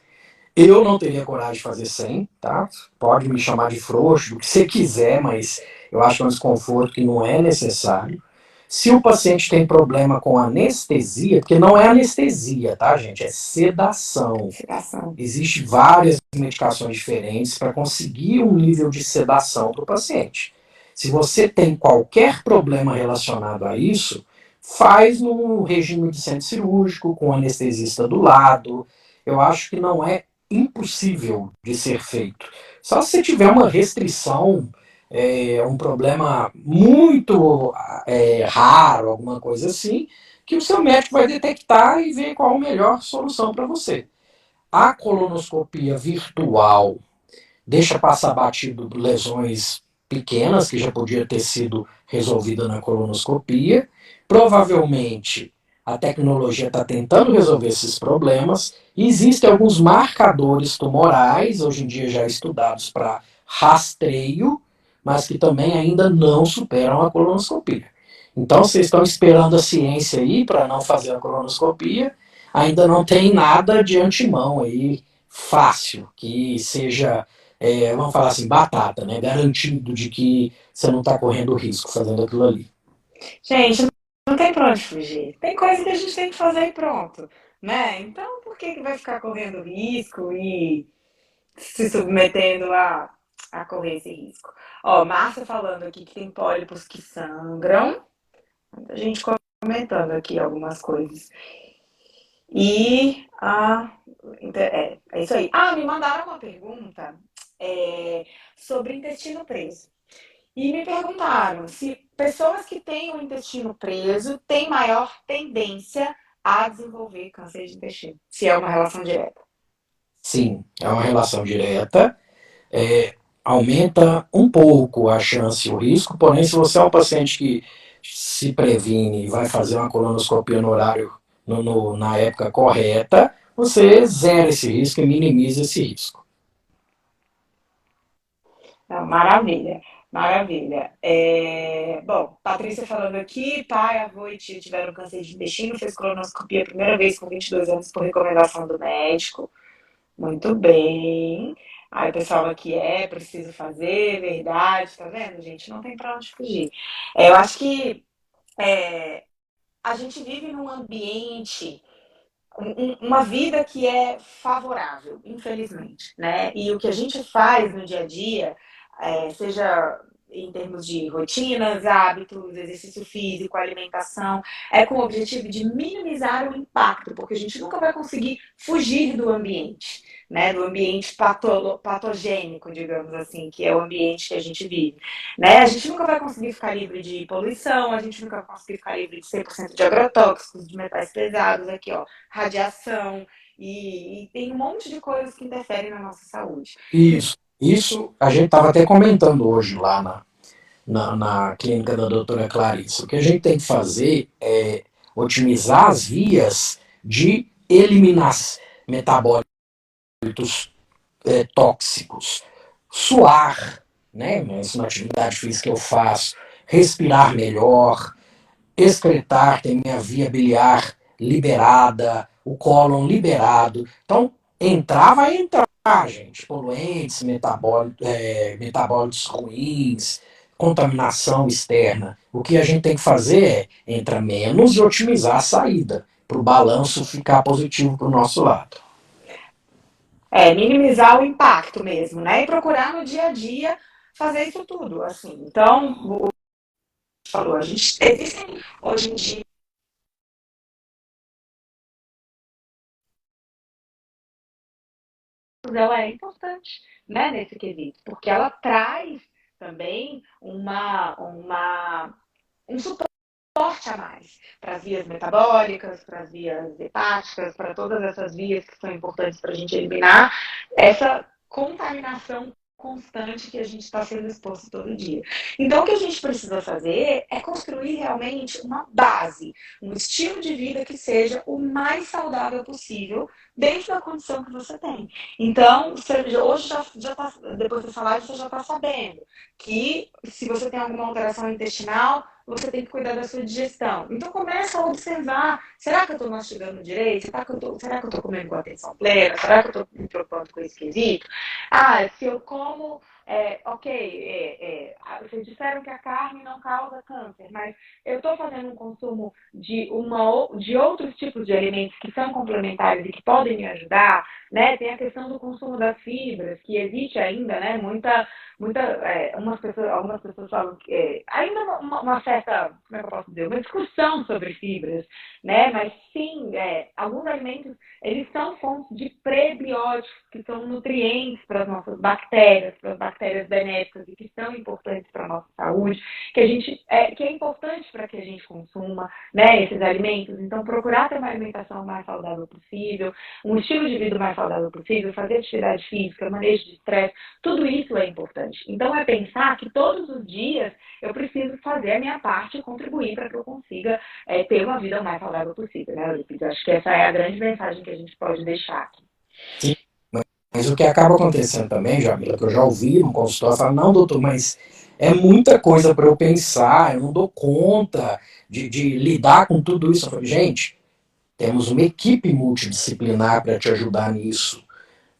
Eu não teria coragem de fazer sem, tá? Pode me chamar de frouxo, o que você quiser, mas eu acho que é um desconforto que não é necessário. Se o paciente tem problema com anestesia, porque não é anestesia, tá, gente? É sedação. Sedação. Existem várias medicações diferentes para conseguir um nível de sedação para o paciente. Se você tem qualquer problema relacionado a isso, faz no regime de centro cirúrgico, com o anestesista do lado. Eu acho que não é impossível de ser feito. Só se você tiver uma restrição, um problema muito raro, alguma coisa assim, que o seu médico vai detectar e ver qual a melhor solução para você. A colonoscopia virtual deixa passar batido lesões pequenas que já podia ter sido resolvida na colonoscopia. Provavelmente a tecnologia está tentando resolver esses problemas. Existem alguns marcadores tumorais, hoje em dia já estudados para rastreio, mas que também ainda não superam a colonoscopia. Então, vocês estão esperando a ciência aí para não fazer a colonoscopia, ainda não tem nada de antemão aí fácil, que seja, vamos falar assim, batata, né? Garantido de que você não está correndo risco fazendo aquilo ali. Gente, não tem pra onde fugir. Tem coisa que a gente tem que fazer e pronto, né? Então, por que que vai ficar correndo risco e se submetendo a correr esse risco? Ó, Márcia falando aqui que tem pólipos que sangram. Muita gente comentando aqui algumas coisas. E é isso aí. Ah, me mandaram uma pergunta é, sobre intestino preso. E me perguntaram se pessoas que têm o intestino preso têm maior tendência a desenvolver câncer de intestino. Se é uma relação direta. Sim, é uma relação direta, aumenta um pouco a chance e o risco, porém, se você é um paciente que se previne e vai fazer uma colonoscopia no horário, na época correta, você zera esse risco e minimiza esse risco. Não, maravilha, maravilha. Bom, Patrícia falando aqui, pai, avô e tio tiveram câncer de intestino, fez colonoscopia a primeira vez com 22 anos por recomendação do médico. Muito bem. Aí o pessoal aqui preciso fazer, verdade, tá vendo, gente? Não tem pra onde fugir. Eu acho que é, a gente vive num ambiente, uma vida que é favorável, infelizmente, né? E o que a gente faz no dia a dia, seja em termos de rotinas, hábitos, exercício físico, alimentação, é com o objetivo de minimizar o impacto, porque a gente nunca vai conseguir fugir do ambiente, né? Do ambiente patogênico, digamos assim, que é o ambiente que a gente vive. Né? A gente nunca vai conseguir ficar livre de poluição, a gente nunca vai conseguir ficar livre de 100% de agrotóxicos, de metais pesados, aqui, ó, radiação, e tem um monte de coisas que interferem na nossa saúde. Isso a gente estava até comentando hoje lá na clínica da doutora Clarice. O que a gente tem que fazer é otimizar as vias de eliminar metabólitos tóxicos. Suar, né? Isso na atividade física que eu faço. Respirar melhor, excretar, tem minha via biliar liberada, o cólon liberado. Então, entrar vai entrar, gente. Poluentes, metabólitos ruins, contaminação externa. O que a gente tem que fazer é entrar menos e otimizar a saída, para o balanço ficar positivo para o nosso lado. Minimizar o impacto mesmo, né? E procurar no dia a dia fazer isso tudo, assim. Então, o falou, a gente existem hoje em dia ela é importante, né, nesse quesito, porque ela traz também um suporte a mais para as vias metabólicas, para as vias hepáticas, para todas essas vias que são importantes para a gente eliminar essa contaminação constante que a gente está sendo exposto todo dia. Então, o que a gente precisa fazer é construir realmente uma base, um estilo de vida que seja o mais saudável possível dentro da condição que você tem. Então, hoje já tá, depois dessa live, você já está sabendo que se você tem alguma alteração intestinal, você tem que cuidar da sua digestão. Então começa a observar, será que eu estou mastigando direito? Será que eu estou comendo com atenção plena? Será que eu estou me preocupando com esse quesito? Ah, se eu como, vocês disseram que a carne não causa câncer, mas eu estou fazendo um consumo de outros tipos de alimentos que são complementares e que podem me ajudar, né? Tem a questão do consumo das fibras, que existe ainda, né? Algumas pessoas falam que ainda uma certa, como é que eu posso dizer, uma discussão sobre fibras, né? Mas sim, alguns alimentos, eles são fontes de prebióticos, que são nutrientes para as nossas bactérias, para as bactérias benéficas e que são importantes para a nossa saúde, que é importante para que a gente consuma, né, esses alimentos. Então, procurar ter uma alimentação mais saudável possível, um estilo de vida mais saudável possível, fazer atividade física, manejo de estresse, tudo isso é importante. Então, é pensar que todos os dias eu preciso fazer a minha parte e contribuir para que eu consiga ter uma vida o mais saudável possível, né, Euripides? Acho que essa é a grande mensagem que a gente pode deixar aqui. Sim, mas o que acaba acontecendo também, Jamila, que eu já ouvi no consultório, falar, não, doutor, mas é muita coisa para eu pensar, eu não dou conta de lidar com tudo isso. Eu falei, gente, temos uma equipe multidisciplinar para te ajudar nisso.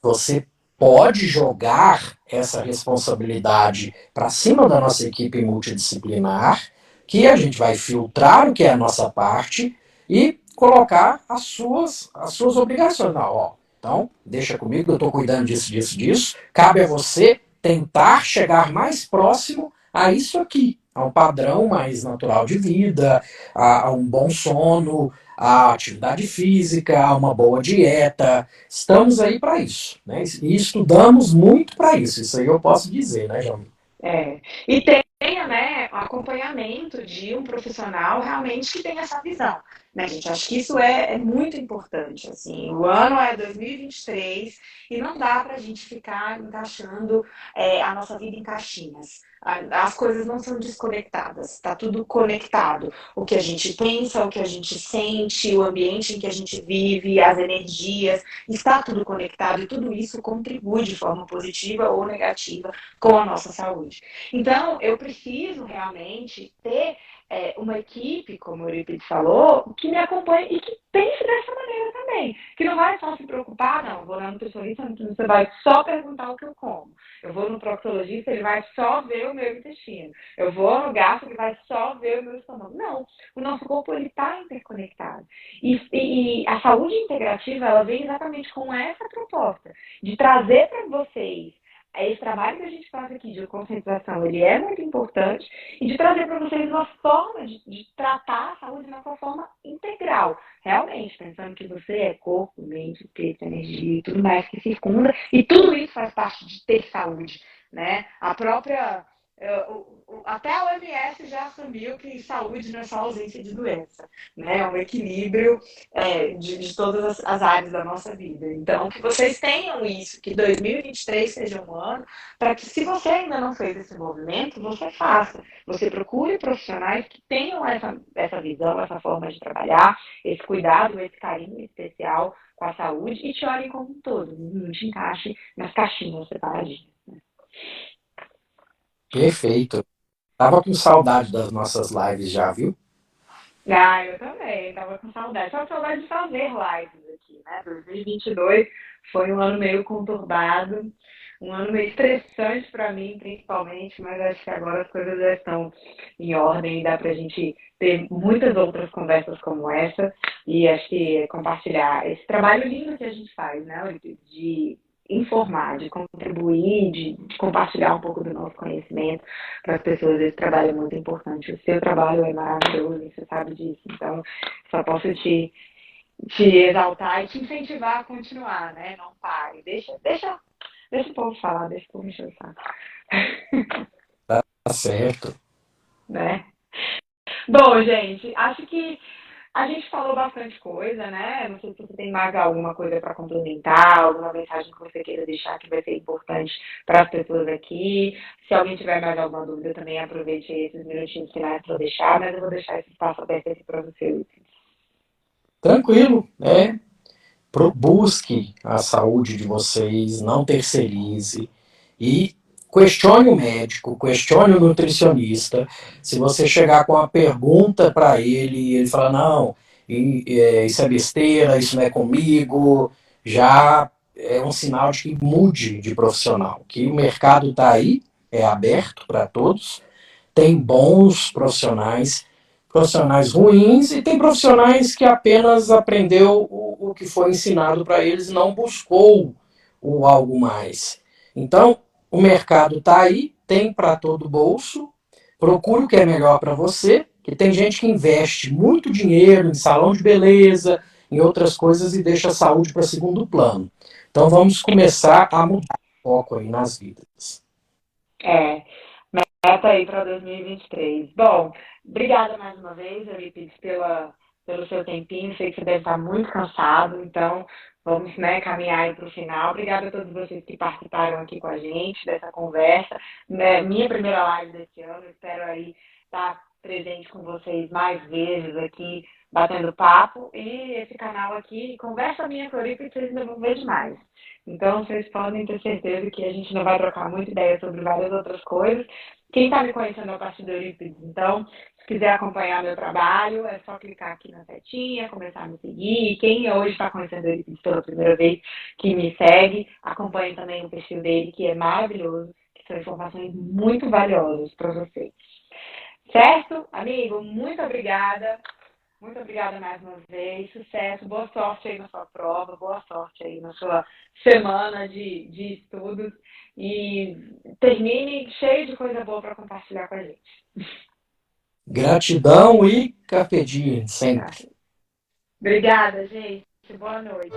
Você pode jogar essa responsabilidade para cima da nossa equipe multidisciplinar, que a gente vai filtrar o que é a nossa parte e colocar as suas obrigações. Não, ó, então, deixa comigo, eu estou cuidando disso, disso, disso. Cabe a você tentar chegar mais próximo a isso aqui, a um padrão mais natural de vida, a um bom sono, a atividade física, a uma boa dieta. Estamos aí para isso, né? E estudamos muito para isso. Isso aí eu posso dizer, né, João? E tenha, né, um acompanhamento de um profissional realmente que tenha essa visão, né, gente? Acho que isso é muito importante, assim. O ano é 2023 e não dá para a gente ficar encaixando a nossa vida em caixinhas. As coisas não são desconectadas, está tudo conectado. O que a gente pensa, o que a gente sente, o ambiente em que a gente vive, as energias, está tudo conectado e tudo isso contribui de forma positiva ou negativa com a nossa saúde. Então, eu preciso realmente ter uma equipe, como o Euripides falou, que me acompanhe e que pense dessa maneira também. Que não vai só se preocupar, não, vou na nutricionista, a nutricionista vai só perguntar o que eu como. Eu vou no proctologista, ele vai só ver o meu intestino. Eu vou no gastro, ele vai só ver o meu estômago. Não, o nosso corpo está interconectado. E a saúde integrativa, ela vem exatamente com essa proposta, de trazer para vocês esse trabalho que a gente faz aqui de conscientização, ele é muito importante, e de trazer para vocês uma forma de tratar a saúde de uma forma integral, realmente, pensando que você é corpo, mente, espírito, energia e tudo mais que circunda, e tudo isso faz parte de ter saúde, né? A própria até a OMS já assumiu que saúde não é só ausência de doença, né? É um equilíbrio de todas as áreas da nossa vida. Então, que vocês tenham isso, que 2023 seja um ano para que, se você ainda não fez esse movimento, você faça. Você procure profissionais que tenham essa visão, essa forma de trabalhar, esse cuidado, esse carinho especial com a saúde e te olhem como um todo, não te encaixe nas caixinhas separadinhas. Perfeito. Tava com saudade das nossas lives já, viu? Ah, eu também, tava com saudade. Tava com saudade de fazer lives aqui, né? 2022 foi um ano meio conturbado, um ano meio estressante para mim, principalmente, mas acho que agora as coisas já estão em ordem e dá pra gente ter muitas outras conversas como essa e acho que compartilhar esse trabalho lindo que a gente faz, né? De informar, de contribuir, de compartilhar um pouco do nosso conhecimento para as pessoas. Esse trabalho é muito importante. O seu trabalho é maravilhoso, você sabe disso. Então, só posso te exaltar e te incentivar a continuar, né? Não pare. Deixa o povo falar, deixa o povo encher o saco. Tá certo. Né? Bom, gente, acho que a gente falou bastante coisa, né? Não sei se você tem mais alguma coisa para complementar, alguma mensagem que você queira deixar que vai ser importante para as pessoas aqui. Se alguém tiver mais alguma dúvida, também aproveite esses minutinhos finais para deixar, mas eu vou deixar esse espaço aberto aqui para você. Tranquilo, né? Busque a saúde de vocês, não terceirize e Questione o médico, questione o nutricionista. Se você chegar com uma pergunta para ele e ele falar, não, isso é besteira, isso não é comigo, já é um sinal de que mude de profissional, que o mercado está aí, é aberto para todos, tem bons profissionais, profissionais ruins e tem profissionais que apenas aprendeu o que foi ensinado para eles e não buscou o algo mais. Então, o mercado está aí, tem para todo bolso, procura o que é melhor para você, que tem gente que investe muito dinheiro em salão de beleza, em outras coisas e deixa a saúde para segundo plano. Então vamos começar a mudar o foco aí nas vidas. É, meta aí para 2023. Bom, obrigada mais uma vez, Eurípides, pelo seu tempinho. Sei que você deve estar muito cansado, então vamos, né, caminhar aí para o final. Obrigada a todos vocês que participaram aqui com a gente dessa conversa. Né, minha primeira live desse ano, espero aí estar presente com vocês mais vezes aqui, batendo papo. E esse canal aqui, Conversa Minha Floripa, vocês ainda vão ver demais. Então, vocês podem ter certeza que a gente não vai trocar muita ideia sobre várias outras coisas. Quem está me conhecendo é a partir do Eurípides, então, se quiser acompanhar meu trabalho, é só clicar aqui na setinha, começar a me seguir. E quem hoje está conhecendo o Eurípides pela primeira vez, que me segue, acompanhe também o perfil dele, que é maravilhoso, que são informações muito valiosas para vocês. Certo, amigo? Muito obrigada. Muito obrigada mais uma vez. Sucesso, boa sorte aí na sua prova, boa sorte aí na sua semana de estudos. E termine cheio de coisa boa para compartilhar com a gente. Gratidão e carpe diem sempre. Obrigada, gente. Boa noite.